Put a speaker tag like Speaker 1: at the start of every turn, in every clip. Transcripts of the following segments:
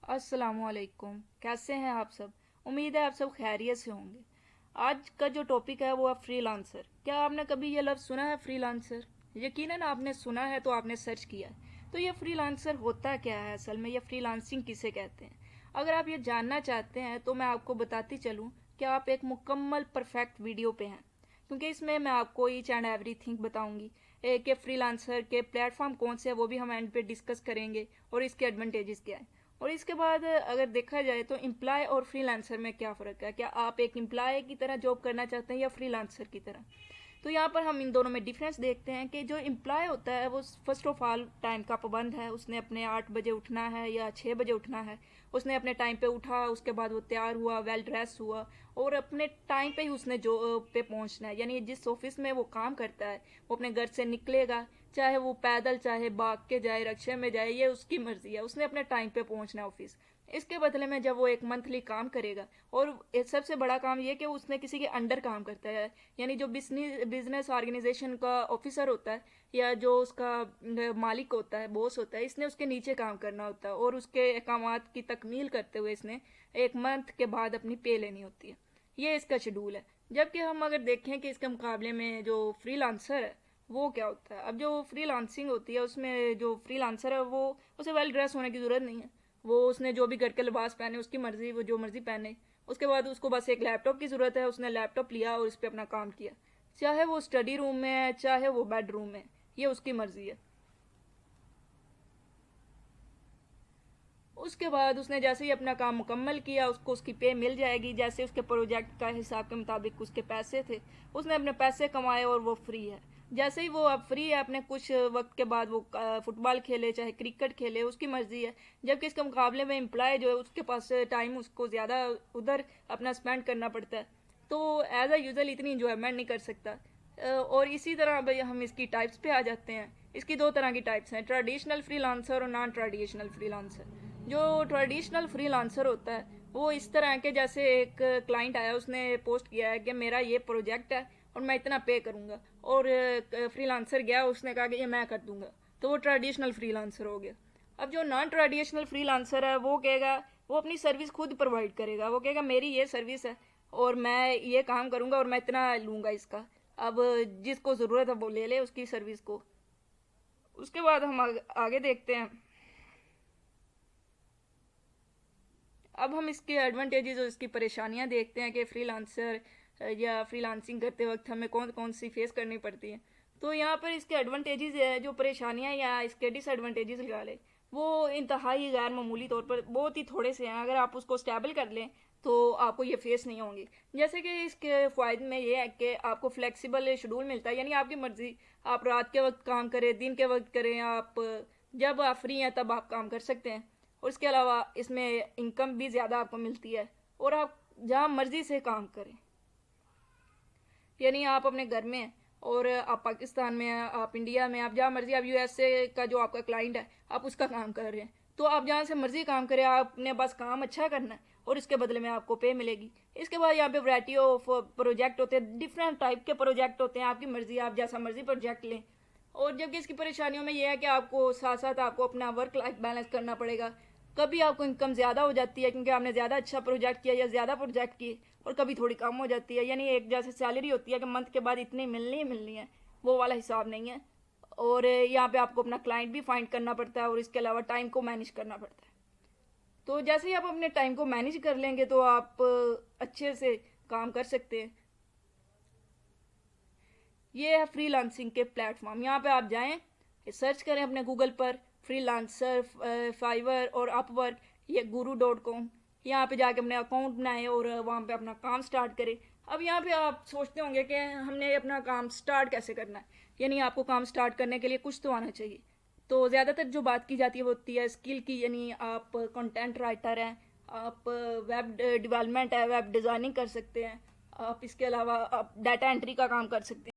Speaker 1: अस्सलामुअलैकुम। कैसे हैं आप सब? उम्मीद है आप सब खैरियत से होंगे। आज का जो टॉपिक है वो है फ्रीलांसर। क्या आपने कभी ये लफ्ज़ सुना है फ्रीलांसर? यकीनन आपने सुना है तो आपने सर्च किया है। तो ये फ्रीलांसर होता क्या है असल में? ये फ्रीलांसिंग किसे कहते हैं? अगर आप ये जानना चाहते हैं तो मैं आपको बताती चलूँ कि आप एक मुकम्मल परफेक्ट वीडियो पे हैं, क्योंकि इसमें मैं आपको ईच एंड एवरी थिंग बताऊँगी। कि फ्रीलांसर के प्लेटफॉर्म कौन से हैं वो भी हम एंड पे डिस्कस करेंगे और इसके एडवांटेजेस क्या हैं। और इसके बाद अगर देखा जाए तो एम्प्लॉय और फ्रीलांसर में क्या फ़र्क है? क्या आप एक एम्प्लॉय की तरह जॉब करना चाहते हैं या फ्रीलांसर की तरह? तो यहाँ पर हम इन दोनों में डिफरेंस देखते हैं कि जो एम्प्लॉय होता है वो फर्स्ट ऑफ ऑल टाइम का पाबंद है। उसने अपने 8 बजे उठना है या 6 बजे उठना है। उसने अपने टाइम पे उठा, उसके बाद वो तैयार हुआ, वेल ड्रेस हुआ और अपने टाइम पे ही उसने जो पे पहुँचना है। यानी जिस ऑफिस में वो काम करता है वो अपने घर से निकलेगा, चाहे वो पैदल चाहे भाग के जाए रिक्शे में जाए, ये उसकी मर्जी है। उसने अपने टाइम पे पहुंचना है ऑफिस। इसके बदले में जब वो एक मंथली काम करेगा, और सबसे बड़ा काम ये कि उसने किसी के अंडर काम करता है, यानी जो बिजनेस ऑर्गेनाइजेशन का ऑफिसर होता है या जो उसका मालिक होता है, बॉस होता है, इसने उसके नीचे काम करना होता है और उसके अहकामात की तकमील करते हुए इसने एक मंथ के बाद अपनी पे लेनी होती है। ये इसका शेड्यूल है। जबकि हम अगर देखें कि इसके मुकाबले में जो फ्रीलांसर है वो क्या होता है। अब जो फ्रीलांसिंग होती है उसमें जो फ्रीलांसर है वो उसे वेल ड्रेस होने की ज़रूरत नहीं है। वो उसने जो भी घर के लिबास पहने उसकी मर्ज़ी, वो जो मर्ज़ी पहने। उसके बाद उसको बस एक लैपटॉप की ज़रूरत है, उसने लैपटॉप लिया और इस पर अपना काम किया, चाहे वो स्टडी रूम में है चाहे वो बेडरूम में। ये उसकी मर्ज़ी है। उसके बाद उसने जैसे ही अपना काम मुकम्मल किया उसको उसकी पे मिल जाएगी, जैसे उसके प्रोजेक्ट का हिसाब के मुताबिक उसके पैसे थे। उसने अपने पैसे कमाए और वो फ्री है। जैसे ही वो अब फ्री है, अपने कुछ वक्त के बाद वो फुटबॉल खेले चाहे क्रिकेट खेले, उसकी मर्जी है। जबकि इसके मुकाबले में एम्प्लॉय जो है उसके पास टाइम उसको ज़्यादा उधर अपना स्पेंड करना पड़ता है, तो एज अ यूजल इतनी इंजॉयमेंट नहीं कर सकता। और इसी तरह भाई हम इसकी टाइप्स पे आ जाते हैं। इसकी दो तरह की टाइप्स हैं, ट्रेडिशनल फ्रीलांसर और नॉन ट्रेडिशनल फ्रीलांसर। जो ट्रेडिशनल फ्रीलांसर होता है वो इस तरह के, जैसे एक क्लाइंट आया, उसने पोस्ट किया है कि मेरा ये प्रोजेक्ट है और मैं इतना पे करूँगा, और फ्रीलांसर गया, उसने कहा कि ये मैं कर दूँगा, तो वो ट्रेडिशनल फ्रीलांसर हो गया। अब जो नॉन ट्रेडिशनल फ्रीलांसर है वो कहेगा, वो अपनी सर्विस खुद प्रोवाइड करेगा। वो कहेगा मेरी ये सर्विस है और मैं ये काम करूँगा और मैं इतना लूँगा इसका। अब जिसको ज़रूरत है वो ले ले उसकी सर्विस को। उसके बाद हम आगे देखते हैं। अब हम इसके एडवांटेजेस और इसकी परेशानियां देखते हैं कि फ्रीलांसर या फ्रीलांसिंग करते वक्त हमें कौन कौन सी फेस करनी पड़ती है। तो यहाँ पर इसके एडवांटेजेस है, जो परेशानियां या इसके डिसएडवांटेजेस लगा ले, वो इंतहाई गैर मामूली तौर पर बहुत ही थोड़े से हैं। अगर आप उसको स्टेबल कर लें तो आपको ये फेस नहीं होंगे। जैसे कि इसके फ़ायदे में ये है कि आपको फ्लेक्सिबल शेड्यूल मिलता है, यानी आपकी मर्ज़ी, आप रात के वक्त काम करें दिन के वक्त करें, आप जब आप फ्री हैं तब आप काम कर सकते हैं। और इसके अलावा इसमें इनकम भी ज़्यादा आपको मिलती है और आप जहाँ मर्ज़ी से काम करें। यानी आप अपने घर में हैं और आप पाकिस्तान में हैं, आप इंडिया में, आप जहाँ मर्ज़ी, आप यूएसए का जो आपका क्लाइंट है आप उसका काम कर रहे हैं, तो आप जहाँ से मर्ज़ी काम करें, आपने बस काम अच्छा करना है और इसके बदले में आपको पे मिलेगी। इसके बाद यहाँ पे वैरायटी ऑफ प्रोजेक्ट होते हैं, डिफरेंट टाइप के प्रोजेक्ट होते हैं, आपकी मर्ज़ी, आप जैसा मर्ज़ी प्रोजेक्ट लें। और जबकि इसकी परेशानियों में यह है कि आपको साथ साथ आपको अपना वर्क लाइफ बैलेंस करना पड़ेगा। कभी आपको इनकम ज़्यादा हो जाती है क्योंकि आपने ज़्यादा अच्छा प्रोजेक्ट किया या ज़्यादा प्रोजेक्ट किए, और कभी थोड़ी कम हो जाती है। यानी एक जैसे सैलरी होती है कि मंथ के बाद इतनी मिलनी ही मिलनी है, वो वाला हिसाब नहीं है। और यहाँ पे आपको अपना क्लाइंट भी फाइंड करना पड़ता है और इसके अलावा टाइम को मैनेज करना पड़ता है। तो जैसे ही आप अपने टाइम को मैनेज कर लेंगे तो आप अच्छे से काम कर सकते हैं। ये है फ्रीलांसिंग के प्लेटफॉर्म। यहाँ पे आप जाएं, सर्च करें अपने गूगल पर फ्रीलांसर, फाइवर और अपवर्क, ये guru.com। यहाँ पे जाके अपने अकाउंट बनाएं और वहाँ पे अपना काम स्टार्ट करें। अब यहाँ पे आप सोचते होंगे कि हमने अपना काम स्टार्ट कैसे करना है, यानी आपको काम स्टार्ट करने के लिए कुछ तो आना चाहिए। तो ज़्यादातर जो बात की जाती है वो होती है स्किल की, यानी आप कंटेंट राइटर हैं, आप वेब डेवलपमेंट है, वेब डिज़ाइनिंग कर सकते हैं, आप इसके अलावा आप डाटा एंट्री का काम कर सकते हैं।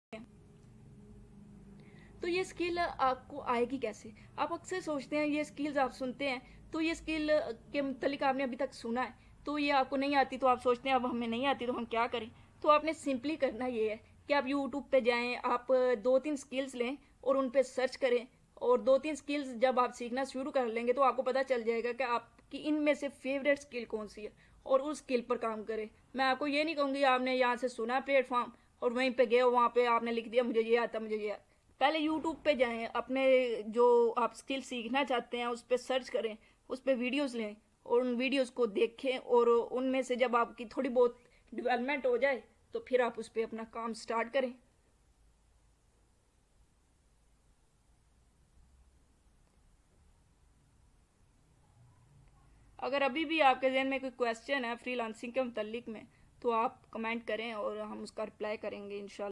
Speaker 1: तो ये स्किल आपको आएगी कैसे? आप अक्सर सोचते हैं, ये स्किल्स आप सुनते हैं तो ये स्किल के मतलब आपने अभी तक सुना है, तो ये आपको नहीं आती, तो आप सोचते हैं अब हमें नहीं आती तो हम क्या करें। तो आपने सिंपली करना ये है कि आप यूट्यूब पे जाएं, आप 2-3 स्किल्स लें और उन पे सर्च करें और 2-3 स्किल्स जब आप सीखना शुरू कर लेंगे तो आपको पता चल जाएगा कि आपकी इनमें से फेवरेट स्किल कौन सी है, और उस स्किल पर काम करें। मैं आपको ये नहीं कहूँगी आपने यहाँ से सुना प्लेटफॉर्म और वहीं पे गए हो, वहाँ पे आपने लिख दिया मुझे ये आता मुझे ये आता। पहले यूट्यूब पे जाएं, अपने जो आप स्किल सीखना चाहते हैं उस पर सर्च करें, उस पर वीडियोज़ लें और उन वीडियोज़ को देखें, और उनमें से जब आपकी थोड़ी बहुत डेवलपमेंट हो जाए तो फिर आप उस पर अपना काम स्टार्ट करें। अगर अभी भी आपके जहन में कोई क्वेश्चन है फ्रीलांसिंग के मुतल्लिक में तो आप कमेंट करें और हम उसका रिप्लाई करेंगे इंशाल्लाह।